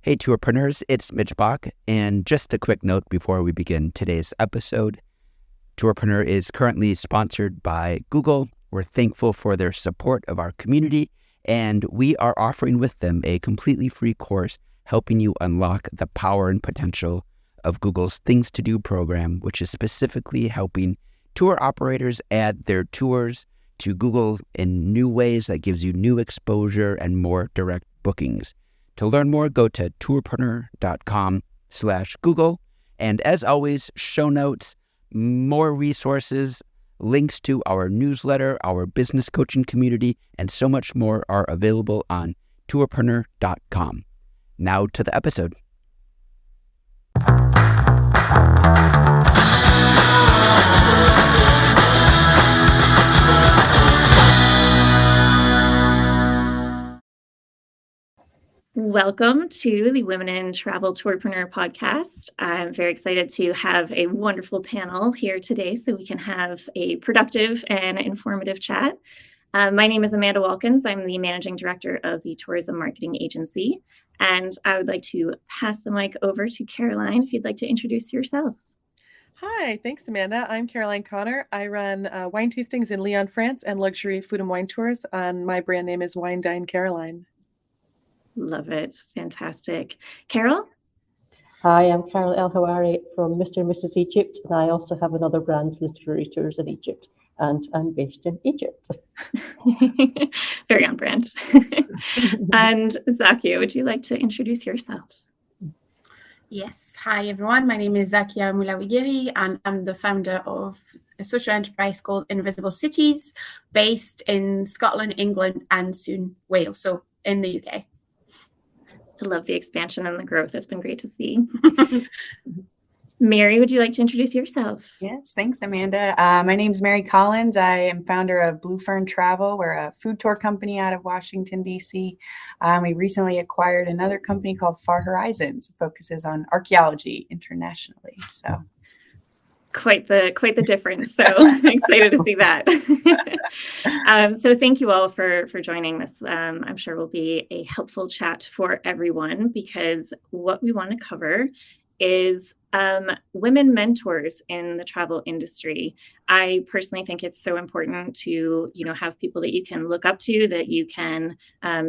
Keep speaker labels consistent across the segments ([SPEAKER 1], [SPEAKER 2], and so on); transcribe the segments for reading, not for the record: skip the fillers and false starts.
[SPEAKER 1] Hey, tourpreneurs, it's Mitch Bach, and just a quick note before we begin today's episode. Tourpreneur is currently sponsored by Google. We're thankful for their support of our community, and we are offering with them a completely free course helping you unlock the power and potential of Google's Things to Do program, which is specifically helping tour operators add their tours to Google in new ways that gives you new exposure and more direct bookings. To learn more, go to tourpreneur.com/Google. And as always, show notes, more resources, links to our newsletter, our business coaching community, and so much more are available on tourpreneur.com. Now to the episode.
[SPEAKER 2] Welcome to the Women in Travel Tourpreneur podcast. I'm very excited to have a wonderful panel here today so we can have a productive and informative chat. My name is Amanda Walkins. I'm the Managing Director of the Tourism Marketing Agency, and I would like to pass the mic over to Caroline if you'd like to introduce yourself.
[SPEAKER 3] Hi, thanks, Amanda. I'm Caroline Connor. I run wine tastings in Lyon, France, and luxury food and wine tours, and my brand name is Wine Dine Caroline.
[SPEAKER 2] Love it. Fantastic. Carol?
[SPEAKER 4] Hi, I'm Carol El Hawari from Mr. and Mrs. Egypt, and I also have another brand, Literary Tours in Egypt, and I'm based in Egypt.
[SPEAKER 2] Very on brand. And Zakia, would you like to introduce yourself?
[SPEAKER 5] Yes. Hi, everyone. My name is Zakia Mulawigiri, and I'm the founder of a social enterprise called Invisible Cities, based in Scotland, England, and soon Wales, so in the UK.
[SPEAKER 2] I love the expansion and the growth. It's been great to see. Mary, would you like to introduce yourself?
[SPEAKER 6] Yes, thanks, Amanda. My name is Mary Collins. I am founder of Blue Fern Travel. We're a food tour company out of Washington, D.C. We recently acquired another company called Far Horizons. It focuses on archaeology internationally. So
[SPEAKER 2] quite the difference. So I'm excited to see that. So thank you all for joining this. I'm sure will be a helpful chat for everyone, because what we want to cover is women mentors in the travel industry. I personally think it's so important to, have people that you can look up to, that you can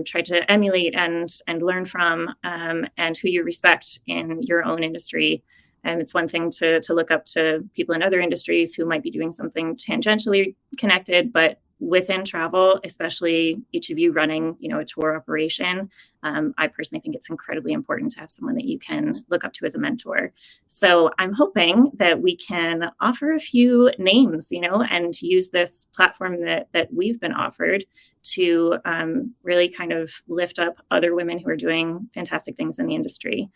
[SPEAKER 2] try to emulate and learn from, and who you respect in your own industry. And it's one thing to look up to people in other industries who might be doing something tangentially connected, but within travel, especially each of you running, a tour operation, I personally think it's incredibly important to have someone that you can look up to as a mentor. So I'm hoping that we can offer a few names, and use this platform that we've been offered to really kind of lift up other women who are doing fantastic things in the industry.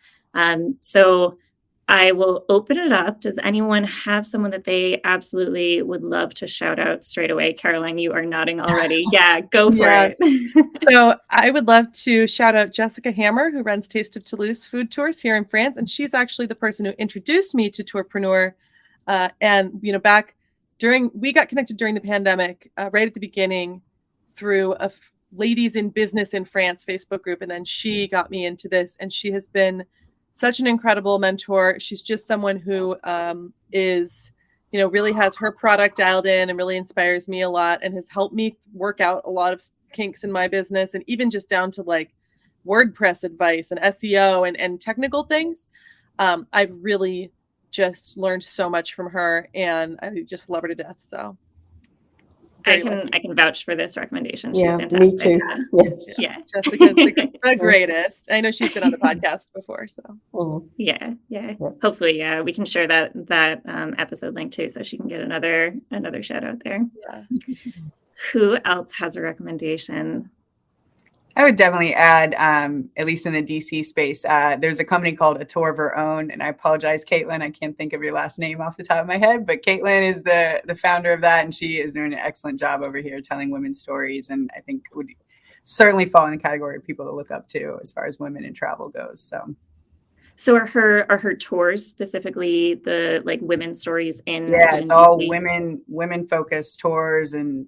[SPEAKER 2] So I will open it up. Does anyone have someone that they absolutely would love to shout out straight away? Caroline, you are nodding already. Yeah, go for it.
[SPEAKER 3] So I would love to shout out Jessica Hammer, who runs Taste of Toulouse food tours here in France. And she's actually the person who introduced me to Tourpreneur. We got connected during the pandemic, right at the beginning, through a Ladies in Business in France Facebook group. And then she got me into this, and she has been such an incredible mentor. She's just someone who is, really has her product dialed in and really inspires me a lot, and has helped me work out a lot of kinks in my business, and even just down to like WordPress advice and SEO and technical things. I've really just learned so much from her, and I just love her to death. So
[SPEAKER 2] I can vouch for this recommendation. She's fantastic.
[SPEAKER 4] Me too. Yes.
[SPEAKER 2] Yeah.
[SPEAKER 3] Jessica's the greatest. I know she's been on the podcast before, so.
[SPEAKER 2] Yeah. Hopefully, we can share that episode link too, so she can get another shout out there.
[SPEAKER 3] Yeah.
[SPEAKER 2] Who else has a recommendation?
[SPEAKER 6] I would definitely add, at least in the DC space, there's a company called A Tour of Her Own. And I apologize, Caitlin, I can't think of your last name off the top of my head, but Caitlin is the founder of that. And she is doing an excellent job over here telling women's stories. And I think would certainly fall in the category of people to look up to as far as women in travel goes. So
[SPEAKER 2] So are her tours specifically the like women's stories in?
[SPEAKER 6] Yeah,
[SPEAKER 2] in
[SPEAKER 6] it's all
[SPEAKER 2] DC?
[SPEAKER 6] women focused tours, and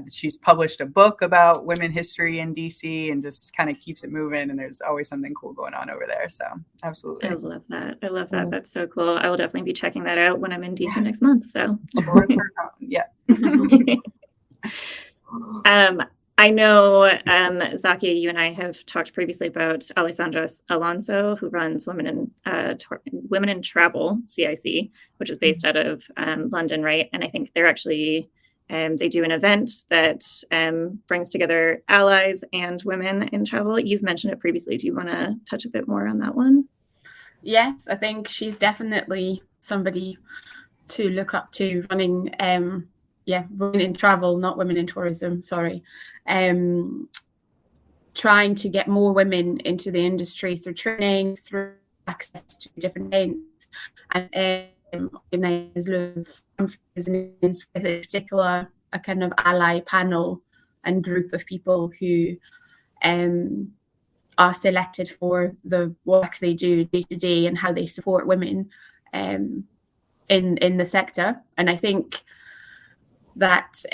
[SPEAKER 6] she's published a book about women history in DC, and just kind of keeps it moving. And there's always something cool going on over there. So absolutely,
[SPEAKER 2] I love that. I love that. That's so cool. I will definitely be checking that out when I'm in DC next month. So
[SPEAKER 6] yeah.
[SPEAKER 2] I know, Zakia, you and I have talked previously about Alessandra Alonso, who runs Women in Travel, CIC, which is based out of London, right? And I think they're actually, they do an event that brings together allies and women in travel. You've mentioned it previously. Do you want to touch a bit more on that one?
[SPEAKER 5] Yes, I think she's definitely somebody to look up to, running women in travel, not women in tourism, sorry. Trying to get more women into the industry through training, through access to different events, and organize conferences with a particular a kind of ally panel and group of people who are selected for the work they do day to day and how they support women in the sector. And I think that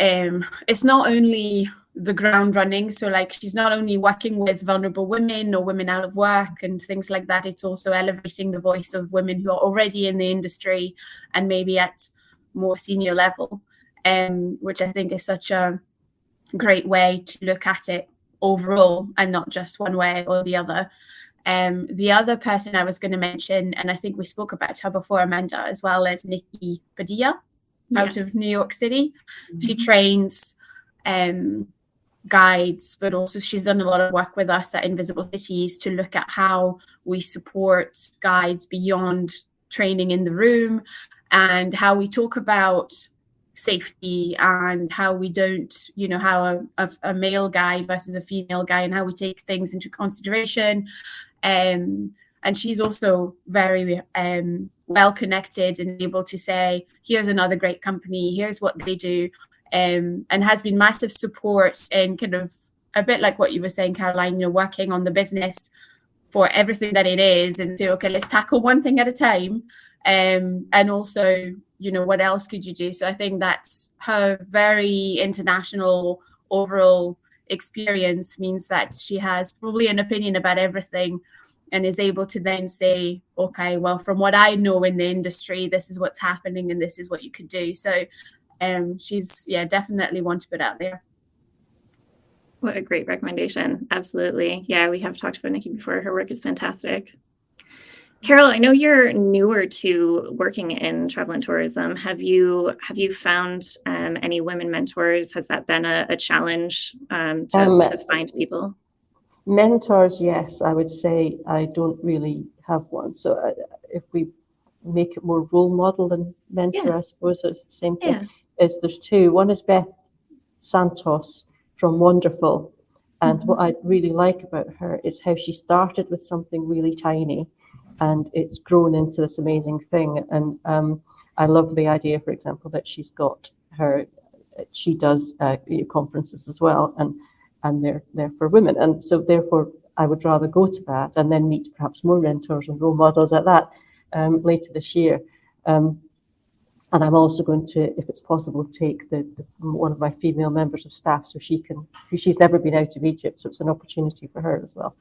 [SPEAKER 5] it's not only the ground running, so like she's not only working with vulnerable women or women out of work and things like that, it's also elevating the voice of women who are already in the industry and maybe at more senior level, which I think is such a great way to look at it overall and not just one way or the other. The other person I was going to mention, and I think we spoke about her before, Amanda, as well, as Nikki Padilla out of New York City. Mm-hmm. She trains guides, but also she's done a lot of work with us at Invisible Cities to look at how we support guides beyond training in the room and how we talk about safety and how we don't, how a male guide versus a female guide and how we take things into consideration. And she's also very well connected and able to say, here's another great company, here's what they do, and has been massive support in kind of a bit like what you were saying, Caroline, working on the business for everything that it is and say, okay, let's tackle one thing at a time. And also, what else could you do? So I think that's her very international overall experience means that she has probably an opinion about everything and is able to then say, okay, well, from what I know in the industry, this is what's happening and this is what you could do. So she's definitely one to put out there.
[SPEAKER 2] What a great recommendation. Absolutely. Yeah, we have talked about Nikki before. Her work is fantastic. Carol, I know you're newer to working in travel and tourism. Have you found any women mentors? Has that been a challenge to find people?
[SPEAKER 4] Mentors, yes. I would say I don't really have one. So if we make it more role model than mentor, I suppose it's the same thing. Yeah. There's two. One is Beth Santos from Wonderful. And what I really like about her is how she started with something really tiny and it's grown into this amazing thing. And I love the idea, for example, that she does conferences as well, and they're for women. And so therefore, I would rather go to that and then meet perhaps more mentors and role models at that later this year. And I'm also going to, if it's possible, take one of my female members of staff so she's never been out of Egypt, so it's an opportunity for her as well.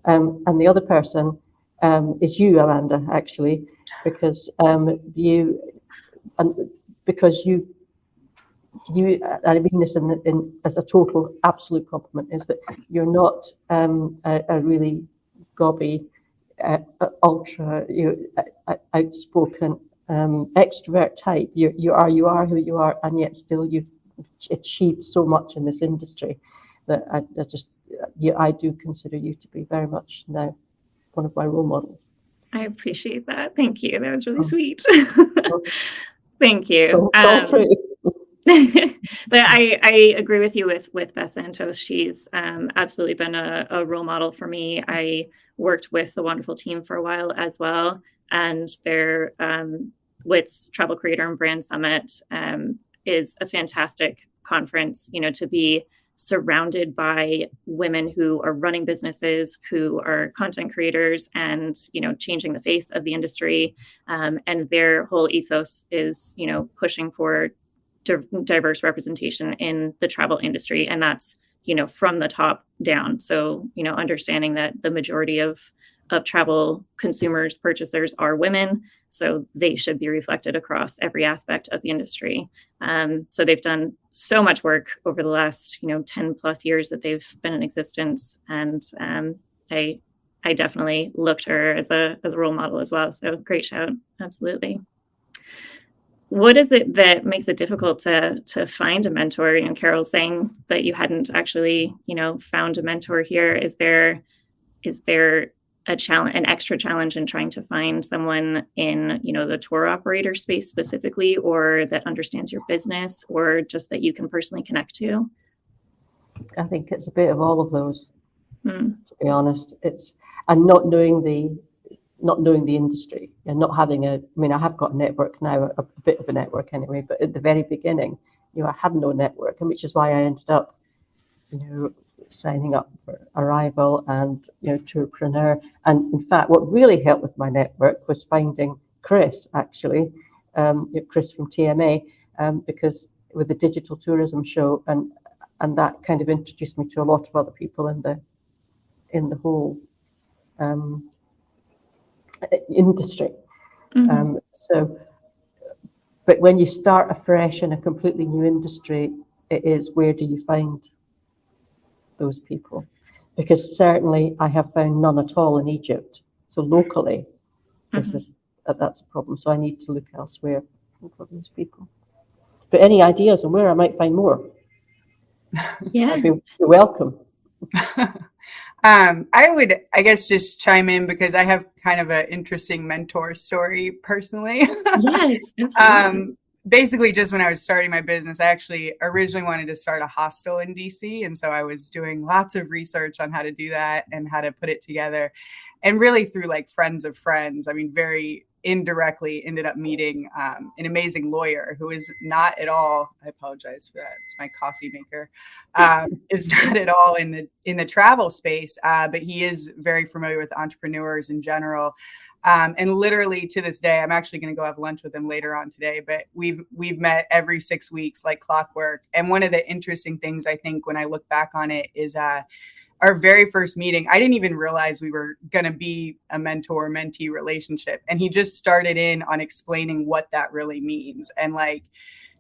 [SPEAKER 4] And the other person is you, Amanda, actually, because you, and I mean this as a total absolute compliment, is that you're not a really gobby, ultra, outspoken extrovert type. You are who you are, and yet still you've achieved so much in this industry that I do consider you to be very much now one of my role models.
[SPEAKER 2] I appreciate that. Thank you. That was really sweet. Thank you.
[SPEAKER 4] So true.
[SPEAKER 2] But I agree with you with Beth Santos. She's absolutely been a role model for me. I worked with the Wonderful team for a while as well, and their WIT's Travel Creator and Brand Summit is a fantastic conference, to be surrounded by women who are running businesses, who are content creators, and changing the face of the industry. And their whole ethos is pushing for diverse representation in the travel industry, and that's from the top down. So understanding that the majority of travel consumers, purchasers are women, so they should be reflected across every aspect of the industry. So they've done so much work over the last 10 plus years that they've been in existence, and I definitely look to her as a role model as well. So great shout, absolutely. What is it that makes it difficult to find a mentor? Carol's saying that you hadn't actually found a mentor here. Is there a challenge, an extra challenge in trying to find someone in the tour operator space specifically, or that understands your business, or just that you can personally connect to?
[SPEAKER 4] I think it's a bit of all of those, to be honest. It's and not knowing the industry and not having I have got a network now, a bit of a network anyway, but at the very beginning, I had no network, and which is why I ended up, signing up for Arrival and, Tourpreneur. And in fact, what really helped with my network was finding Chris, actually, Chris from TMA, because with the digital tourism show, and that kind of introduced me to a lot of other people in the whole industry. But when you start afresh in a completely new industry, it is, where do you find those people? Because certainly I have found none at all in Egypt. So locally, that's a problem. So I need to look elsewhere for those people. But any ideas on where I might find more?
[SPEAKER 2] Yeah,
[SPEAKER 4] I'd be welcome.
[SPEAKER 6] I would, I guess, just chime in because I have kind of an interesting mentor story personally.
[SPEAKER 2] Yes, absolutely.
[SPEAKER 6] Basically, just when I was starting my business, I actually originally wanted to start a hostel in DC. And so I was doing lots of research on how to do that and how to put it together. And really through like friends of friends, very indirectly ended up meeting an amazing lawyer who is not at all, I apologize for that, it's my coffee maker, is not at all in the travel space, but he is very familiar with entrepreneurs in general. And literally to this day, I'm actually going to go have lunch with him later on today, but we've met every 6 weeks like clockwork. And one of the interesting things I think when I look back on it is our very first meeting, I didn't even realize we were going to be a mentor-mentee relationship. And he just started in on explaining what that really means. And like,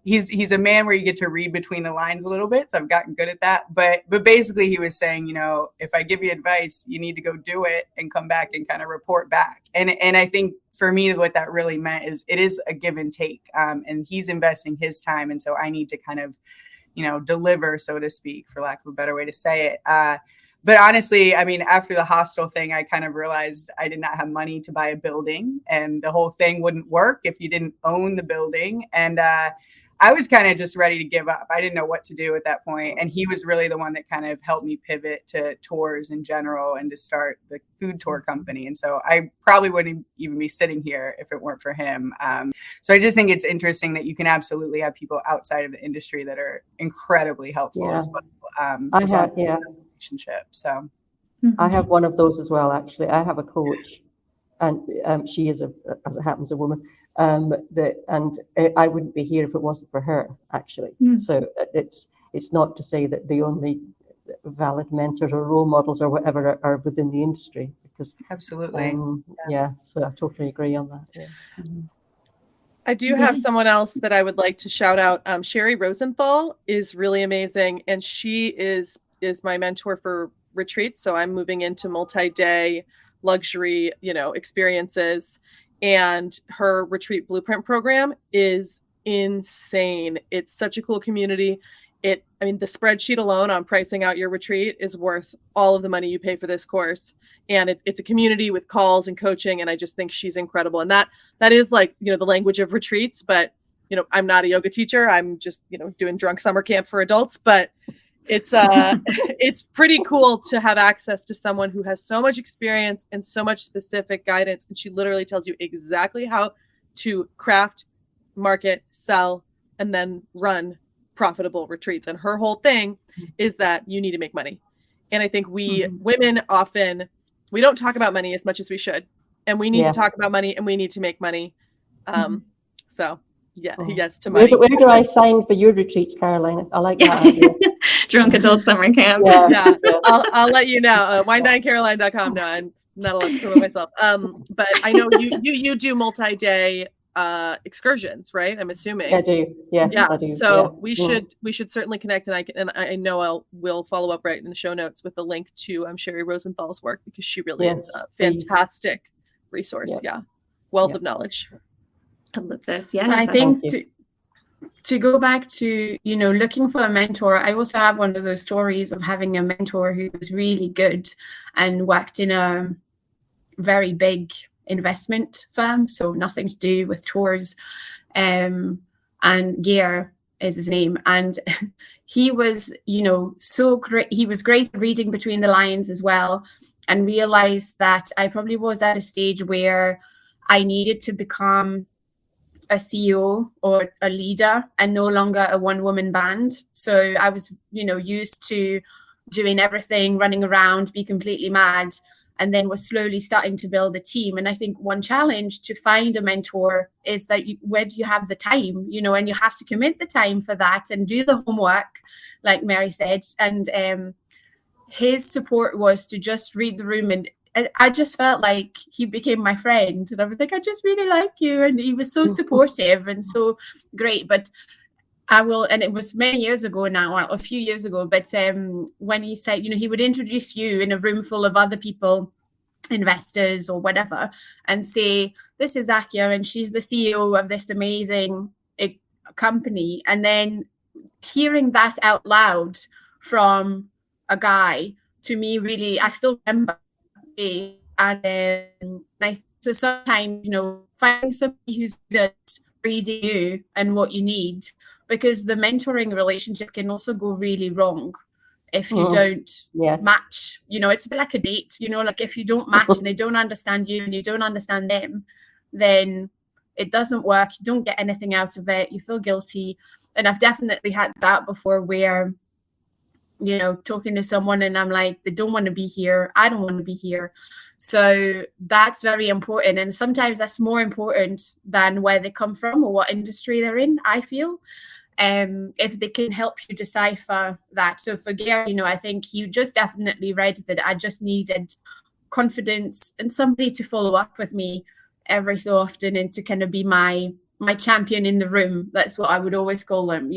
[SPEAKER 6] he's a man where you get to read between the lines a little bit. So I've gotten good at that. But basically he was saying, if I give you advice, you need to go do it and come back and kind of report back. And I think for me, what that really meant is it is a give and take. And he's investing his time. And so I need to kind of, deliver, so to speak, for lack of a better way to say it. But honestly, after the hostel thing, I kind of realized I did not have money to buy a building, and the whole thing wouldn't work if you didn't own the building. And I was kind of just ready to give up. I didn't know what to do at that point. And he was really the one that kind of helped me pivot to tours in general and to start the food tour company. And so I probably wouldn't even be sitting here if it weren't for him. So I just think it's interesting that you can absolutely have people outside of the industry that are incredibly helpful as well. Relationship. So
[SPEAKER 4] I have one of those as well, actually. I have a coach, and she is, as it happens, a woman. And I wouldn't be here if it wasn't for her, actually. So it's not to say that the only valid mentors or role models or whatever are within the industry, because
[SPEAKER 6] absolutely,
[SPEAKER 4] So I totally agree on that. Yeah.
[SPEAKER 3] I do have someone else that I would like to shout out. Sherry Rosenthal is really amazing, and she is my mentor for retreats. So I'm moving into multi-day luxury, experiences, and her retreat blueprint program is insane. It's such a cool community. The spreadsheet alone on pricing out your retreat is worth all of the money you pay for this course. And it's a community with calls and coaching. And I just think she's incredible. And that is like, the language of retreats, but, I'm not a yoga teacher. I'm just, doing drunk summer camp for adults, but it's it's pretty cool to have access to someone who has so much experience and so much specific guidance. And she literally tells you exactly how to craft, market, sell, and then run profitable retreats. And her whole thing is that you need to make money. And I think we women often, we don't talk about money as much as we should. And we need to talk about money, and we need to make money. So yes to money.
[SPEAKER 4] Where do I sign for your retreats, Caroline? I like that idea.
[SPEAKER 2] Drunk Adult Summer Camp.
[SPEAKER 3] Yeah. I'll let you know. WineDineCaroline.com. No, I'm not allowed to promote myself. But I know you do multi-day excursions, right? I'm assuming.
[SPEAKER 4] I do. Yes, I do.
[SPEAKER 3] So we should certainly connect, and I know we'll follow up right in the show notes with a link to Sherry Rosenthal's work, because she really is a fantastic resource. Wealth of knowledge.
[SPEAKER 2] I love this. Yeah.
[SPEAKER 5] I think to go back to, looking for a mentor, I also have one of those stories of having a mentor who was really good and worked in a very big investment firm, so nothing to do with tours, and Gear is his name, and he was so great. He was great at reading between the lines as well, and realized that I probably was at a stage where I needed to become a CEO or a leader and no longer a one-woman band. So I was used to doing everything, running around, be completely mad, and then was slowly starting to build a team. And I think one challenge to find a mentor is that where do you have the time, and you have to commit the time for that and do the homework, like Mary said. And his support was to just read the room, and I just felt like he became my friend. And I was like, I just really like you. And he was so supportive and so great. But and it was many years ago now, a few years ago, but when he said, he would introduce you in a room full of other people, investors or whatever, and say, this is Zakia, and she's the CEO of this amazing company. And then hearing that out loud from a guy, to me, really, I still remember. And so sometimes, finding somebody who's good at reading you and what you need, because the mentoring relationship can also go really wrong if you don't match. It's a bit like a date, like if you don't match and they don't understand you and you don't understand them, then it doesn't work. You don't get anything out of it. You feel guilty. And I've definitely had that before, where talking to someone and I'm like, they don't want to be here. I don't want to be here. So that's very important. And sometimes that's more important than where they come from or what industry they're in, I feel, if they can help you decipher that. So for Gary, I think you just definitely read that I just needed confidence and somebody to follow up with me every so often and to kind of be my champion in the room. That's what I would always call them,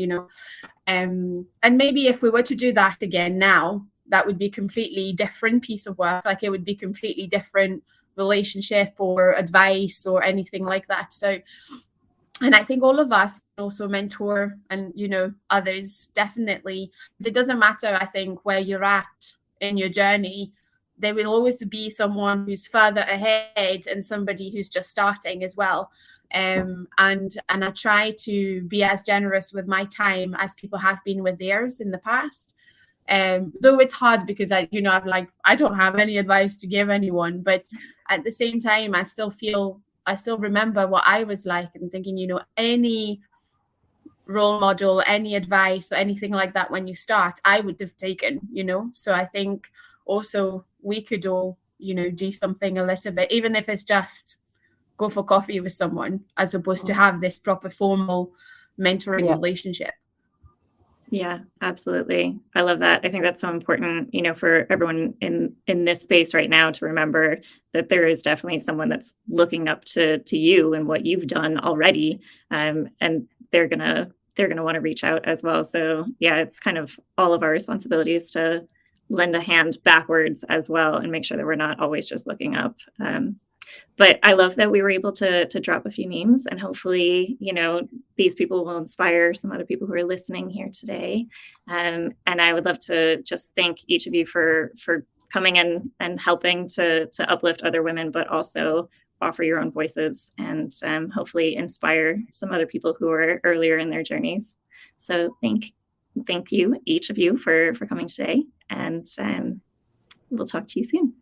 [SPEAKER 5] and maybe if we were to do that again now, that would be completely different piece of work. Like it would be completely different relationship or advice or anything like that. So, and I think all of us also mentor and, others definitely. It doesn't matter, I think, where you're at in your journey. There will always be someone who's further ahead and somebody who's just starting as well. And I try to be as generous with my time as people have been with theirs in the past. Though it's hard because I don't have any advice to give anyone, but at the same time, I still remember what I was like and thinking, any role model, any advice or anything like that when you start, I would have taken, So I think also we could all, do something a little bit, even if it's just go for coffee with someone, as opposed to have this proper formal mentoring relationship.
[SPEAKER 2] Yeah, absolutely. I love that. I think that's so important, for everyone in this space right now to remember that there is definitely someone that's looking up to you and what you've done already. And they're going to want to reach out as well. So yeah, it's kind of all of our responsibilities to lend a hand backwards as well and make sure that we're not always just looking up. But I love that we were able to drop a few names, and hopefully, these people will inspire some other people who are listening here today. And I would love to just thank each of you for coming in and helping to uplift other women, but also offer your own voices and hopefully inspire some other people who are earlier in their journeys. So thank you, each of you, for coming today, and we'll talk to you soon.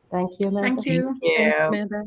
[SPEAKER 4] Thank you, Amanda.
[SPEAKER 5] Thank you.
[SPEAKER 3] Thanks, Amanda.